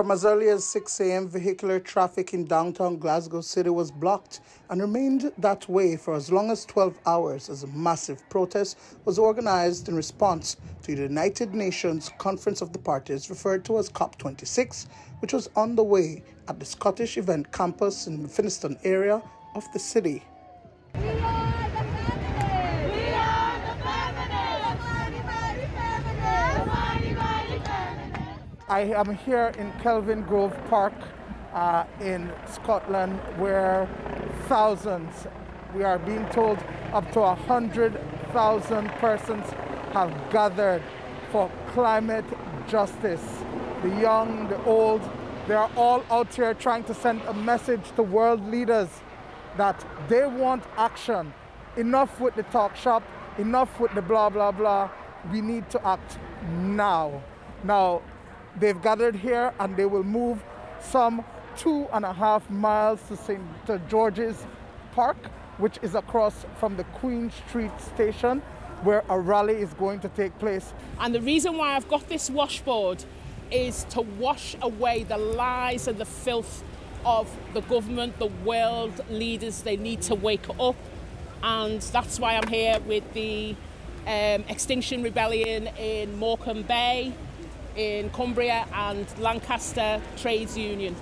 From as early as 6 a.m., vehicular traffic in downtown Glasgow City was blocked and remained that way for as long as 12 hours as a massive protest was organized in response to the United Nations Conference of the Parties referred to as COP26, which was on the way at the Scottish Event Campus in the Finnieston area of the city. I am here in Kelvin Grove Park in Scotland, where thousands, we are being told up to 100,000 persons have gathered for climate justice. The young, the old, they are all out here trying to send a message to world leaders that they want action. Enough with the talk shop, enough with the blah, blah, blah. We need to act now. Now, they've gathered here and they will move some 2.5 miles to St. George's Park, which is across from the Queen Street station, where a rally is going to take place. And the reason why I've got this washboard is to wash away the lies and the filth of the government, the world leaders. They need to wake up, and that's why I'm here with the Extinction Rebellion in Morecambe Bay, in Cumbria, and Lancaster Trades Union.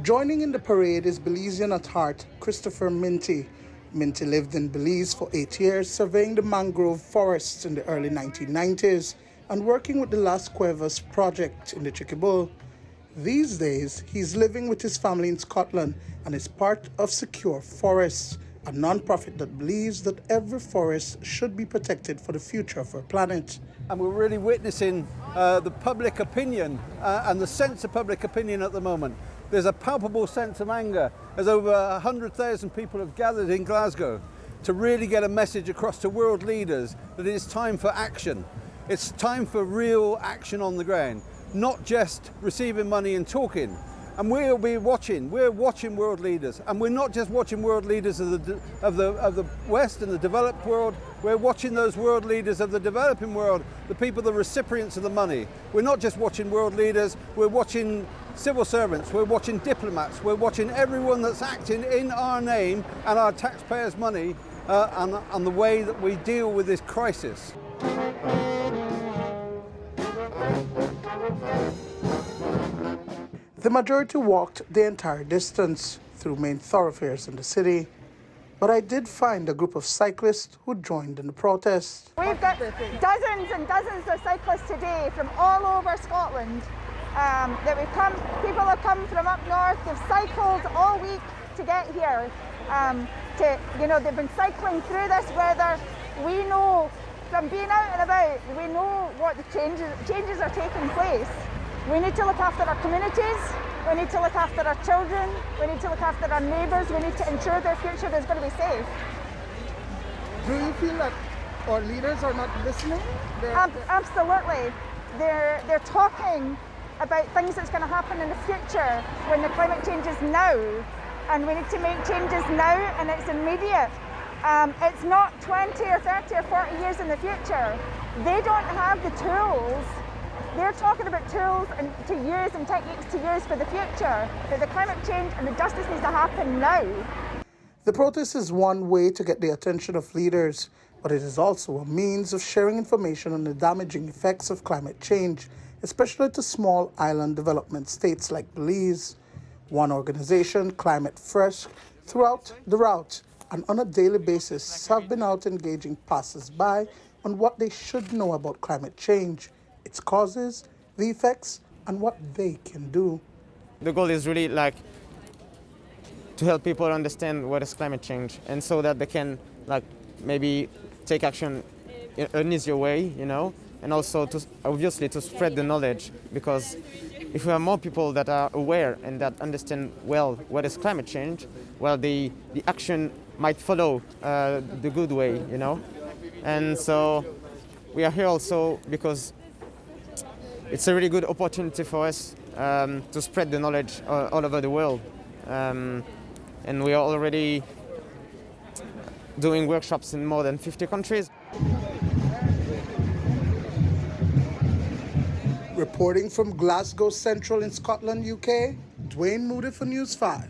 Joining in the parade is Belizean at heart, Christopher Minty. Minty lived in Belize for 8 years, surveying the mangrove forests in the early 1990s and working with the Las Cuevas project in the Chicky Bull. These days, he's living with his family in Scotland and is part of Secure Forests, a non-profit that believes that every forest should be protected for the future of our planet. And we're really witnessing the public opinion and the sense of public opinion at the moment. There's a palpable sense of anger as over 100,000 people have gathered in Glasgow to really get a message across to world leaders that it's time for action. It's time for real action on the ground, not just receiving money and talking. And we'll be watching. We're watching world leaders, and we're not just watching world leaders of the West and the developed world. We're watching those world leaders of the developing world, the people, the recipients of the money. We're not just watching world leaders. We're watching civil servants. We're watching diplomats. We're watching everyone that's acting in our name and our taxpayers' money, and the way that we deal with this crisis. The majority walked the entire distance through main thoroughfares in the city, but I did find a group of cyclists who joined in the protest. We've got dozens and dozens of cyclists today from all over Scotland that we've come. People have come from up north. They've cycled all week to get here. They've been cycling through this weather. We know from being out and about, we know what the changes are taking place. We need to look after our communities, we need to look after our children, we need to look after our neighbours, we need to ensure their future is going to be safe. Do you feel that our leaders are not listening? Absolutely. They're talking about things that's going to happen in the future when the climate change is now, and we need to make changes now, and it's immediate. It's not 20 or 30 or 40 years in the future. They don't have the tools. They're talking about tools to use and techniques to use for the future, but the climate change and the justice needs to happen now. The protest is one way to get the attention of leaders, but it is also a means of sharing information on the damaging effects of climate change, especially to small island development states like Belize. One organization, Climate Fresh, throughout the route and on a daily basis have been out engaging passers-by on what they should know about climate change, its causes, the effects, and what they can do. The goal is really to help people understand what is climate change, and so that they can maybe take action in an easier way, and also obviously to spread the knowledge, because if we have more people that are aware and that understand well what is climate change, well, the action might follow the good way, And so we are here also because it's a really good opportunity for us to spread the knowledge all over the world. And we are already doing workshops in more than 50 countries. Reporting from Glasgow Central in Scotland, UK, Duane Moody for News 5.